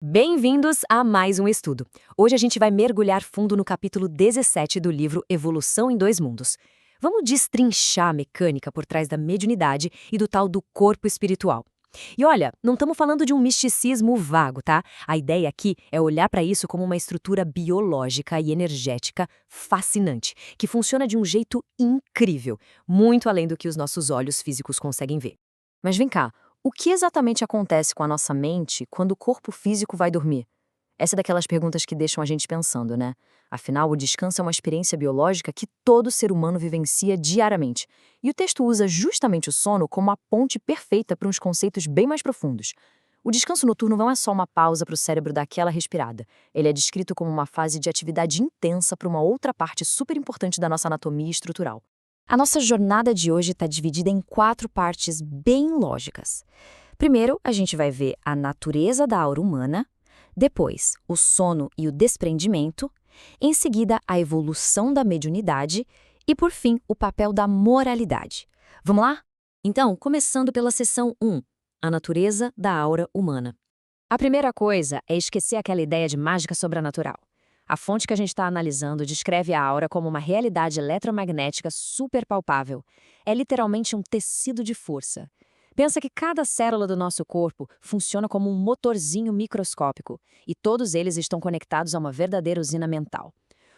Bem-vindos a mais um estudo. Hoje a gente vai mergulhar fundo no capítulo 17 do livro Evolução em Dois Mundos. Vamos destrinchar a mecânica por trás da mediunidade e do tal do corpo espiritual. E olha, não estamos falando de um misticismo vago, tá? A ideia aqui é olhar para isso como uma estrutura biológica e energética fascinante, que funciona de um jeito incrível, muito além do que os nossos olhos físicos conseguem ver. Mas vem cá, o que exatamente acontece com a nossa mente quando o corpo físico vai dormir? Essa é daquelas perguntas que deixam a gente pensando, né? Afinal, o descanso é uma experiência biológica que todo ser humano vivencia diariamente. E o texto usa justamente o sono como a ponte perfeita para uns conceitos bem mais profundos. O descanso noturno não é só uma pausa para o cérebro dar aquela respirada. Ele é descrito como uma fase de atividade intensa para uma outra parte super importante da nossa anatomia estrutural. A nossa jornada de hoje está dividida em 4 partes bem lógicas. Primeiro, a gente vai ver a natureza da aura humana, depois, o sono e o desprendimento, em seguida, a evolução da mediunidade e, por fim, o papel da moralidade. Vamos lá? Então, começando pela seção 1, a natureza da aura humana. A primeira coisa é esquecer aquela ideia de mágica sobrenatural. A fonte que a gente está analisando descreve a aura como uma realidade eletromagnética super palpável. É literalmente um tecido de força. Pensa que cada célula do nosso corpo funciona como um motorzinho microscópico, e todos eles estão conectados a uma verdadeira usina mental.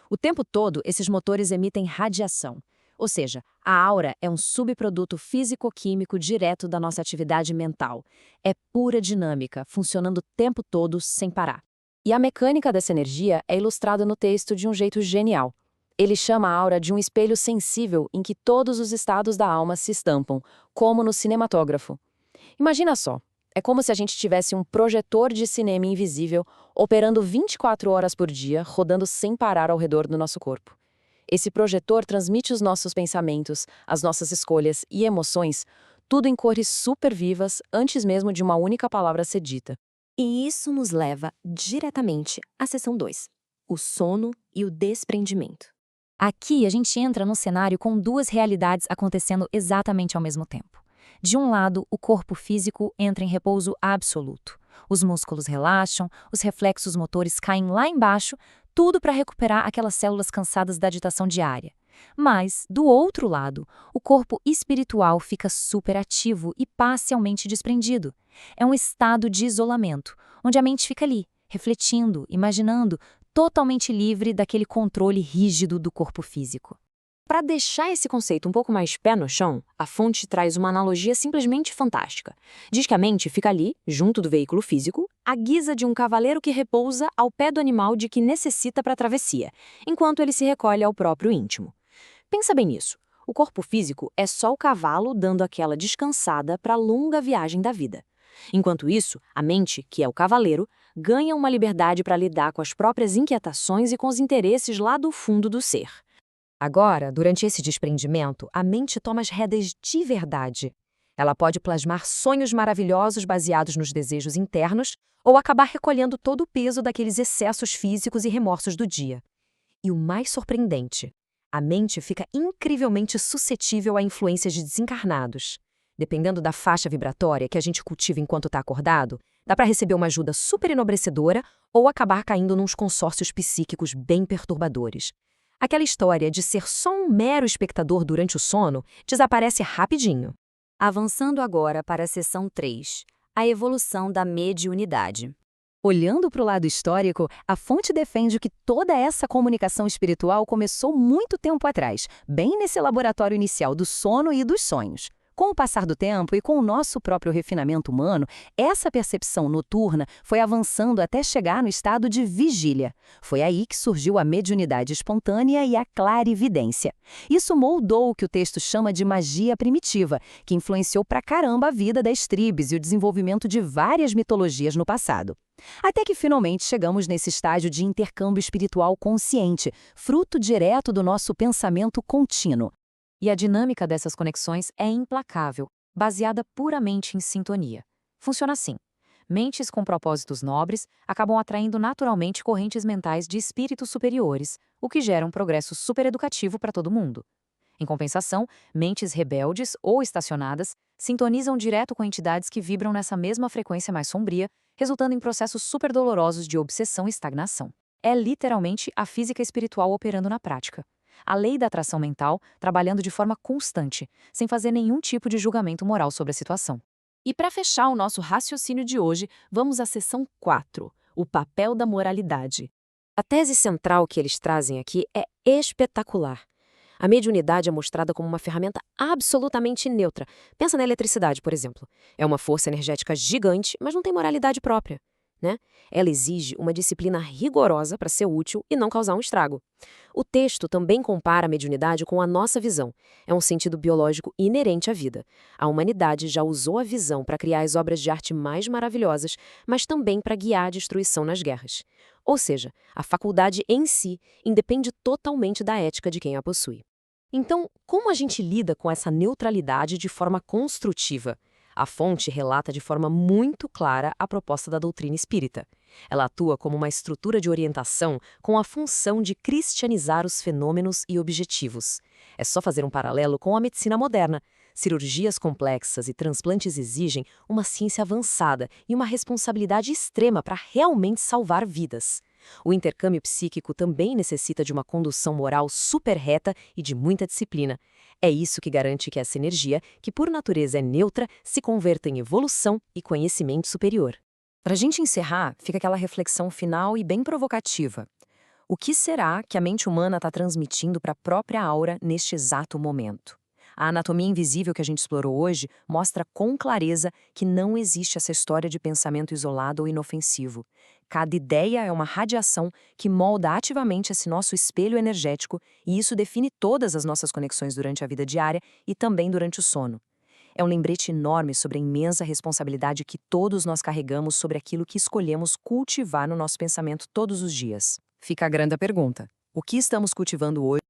O tempo todo, esses motores emitem radiação. Ou seja, a aura é um subproduto físico-químico direto da nossa atividade mental. É pura dinâmica, funcionando o tempo todo sem parar. E a mecânica dessa energia é ilustrada no texto de um jeito genial. Ele chama a aura de um espelho sensível em que todos os estados da alma se estampam, como no cinematógrafo. Imagina só, é como se a gente tivesse um projetor de cinema invisível operando 24 horas por dia, rodando sem parar ao redor do nosso corpo. Esse projetor transmite os nossos pensamentos, as nossas escolhas e emoções, tudo em cores super vivas antes mesmo de uma única palavra ser dita. E isso nos leva diretamente à seção 2, o sono e o desprendimento. Aqui a gente entra num cenário com 2 realidades acontecendo exatamente ao mesmo tempo. De um lado, o corpo físico entra em repouso absoluto. Os músculos relaxam, os reflexos motores caem lá embaixo, tudo para recuperar aquelas células cansadas da agitação diária. Mas, do outro lado, o corpo espiritual fica superativo e parcialmente desprendido. É um estado de isolamento, onde a mente fica ali, refletindo, imaginando, totalmente livre daquele controle rígido do corpo físico. Para deixar esse conceito um pouco mais pé no chão, a fonte traz uma analogia simplesmente fantástica. Diz que a mente fica ali, junto do veículo físico, à guisa de um cavaleiro que repousa ao pé do animal de que necessita para a travessia, enquanto ele se recolhe ao próprio íntimo. Pensa bem nisso. O corpo físico é só o cavalo dando aquela descansada para a longa viagem da vida. Enquanto isso, a mente, que é o cavaleiro, ganha uma liberdade para lidar com as próprias inquietações e com os interesses lá do fundo do ser. Agora, durante esse desprendimento, a mente toma as rédeas de verdade. Ela pode plasmar sonhos maravilhosos baseados nos desejos internos ou acabar recolhendo todo o peso daqueles excessos físicos e remorsos do dia. E o mais surpreendente, a mente fica incrivelmente suscetível a influências de desencarnados. Dependendo da faixa vibratória que a gente cultiva enquanto está acordado, dá para receber uma ajuda super enobrecedora ou acabar caindo nos consórcios psíquicos bem perturbadores. Aquela história de ser só um mero espectador durante o sono desaparece rapidinho. Avançando agora para a seção 3, a evolução da mediunidade. Olhando para o lado histórico, a fonte defende que toda essa comunicação espiritual começou muito tempo atrás, bem nesse laboratório inicial do sono e dos sonhos. Com o passar do tempo e com o nosso próprio refinamento humano, essa percepção noturna foi avançando até chegar no estado de vigília. Foi aí que surgiu a mediunidade espontânea e a clarividência. Isso moldou o que o texto chama de magia primitiva, que influenciou pra caramba a vida das tribos e o desenvolvimento de várias mitologias no passado. Até que finalmente chegamos nesse estágio de intercâmbio espiritual consciente, fruto direto do nosso pensamento contínuo. E a dinâmica dessas conexões é implacável, baseada puramente em sintonia. Funciona assim. Mentes com propósitos nobres acabam atraindo naturalmente correntes mentais de espíritos superiores, o que gera um progresso supereducativo para todo mundo. Em compensação, mentes rebeldes ou estacionadas sintonizam direto com entidades que vibram nessa mesma frequência mais sombria, resultando em processos super dolorosos de obsessão e estagnação. É literalmente a física espiritual operando na prática. A lei da atração mental trabalhando de forma constante, sem fazer nenhum tipo de julgamento moral sobre a situação. E para fechar o nosso raciocínio de hoje, vamos à seção 4, o papel da moralidade. A tese central que eles trazem aqui é espetacular. A mediunidade é mostrada como uma ferramenta absolutamente neutra. Pensa na eletricidade, por exemplo. É uma força energética gigante, mas não tem moralidade própria, né? Ela exige uma disciplina rigorosa para ser útil e não causar um estrago. O texto também compara a mediunidade com a nossa visão. É um sentido biológico inerente à vida. A humanidade já usou a visão para criar as obras de arte mais maravilhosas, mas também para guiar a destruição nas guerras. Ou seja, a faculdade em si independe totalmente da ética de quem a possui. Então, como a gente lida com essa neutralidade de forma construtiva? A fonte relata de forma muito clara a proposta da doutrina espírita. Ela atua como uma estrutura de orientação com a função de cristianizar os fenômenos e objetivos. É só fazer um paralelo com a medicina moderna. Cirurgias complexas e transplantes exigem uma ciência avançada e uma responsabilidade extrema para realmente salvar vidas. O intercâmbio psíquico também necessita de uma condução moral super reta e de muita disciplina. É isso que garante que essa energia, que por natureza é neutra, se converta em evolução e conhecimento superior. Para a gente encerrar, fica aquela reflexão final e bem provocativa. O que será que a mente humana está transmitindo para a própria aura neste exato momento? A anatomia invisível que a gente explorou hoje mostra com clareza que não existe essa história de pensamento isolado ou inofensivo. Cada ideia é uma radiação que molda ativamente esse nosso espelho energético e isso define todas as nossas conexões durante a vida diária e também durante o sono. É um lembrete enorme sobre a imensa responsabilidade que todos nós carregamos sobre aquilo que escolhemos cultivar no nosso pensamento todos os dias. Fica a grande pergunta: o que estamos cultivando hoje?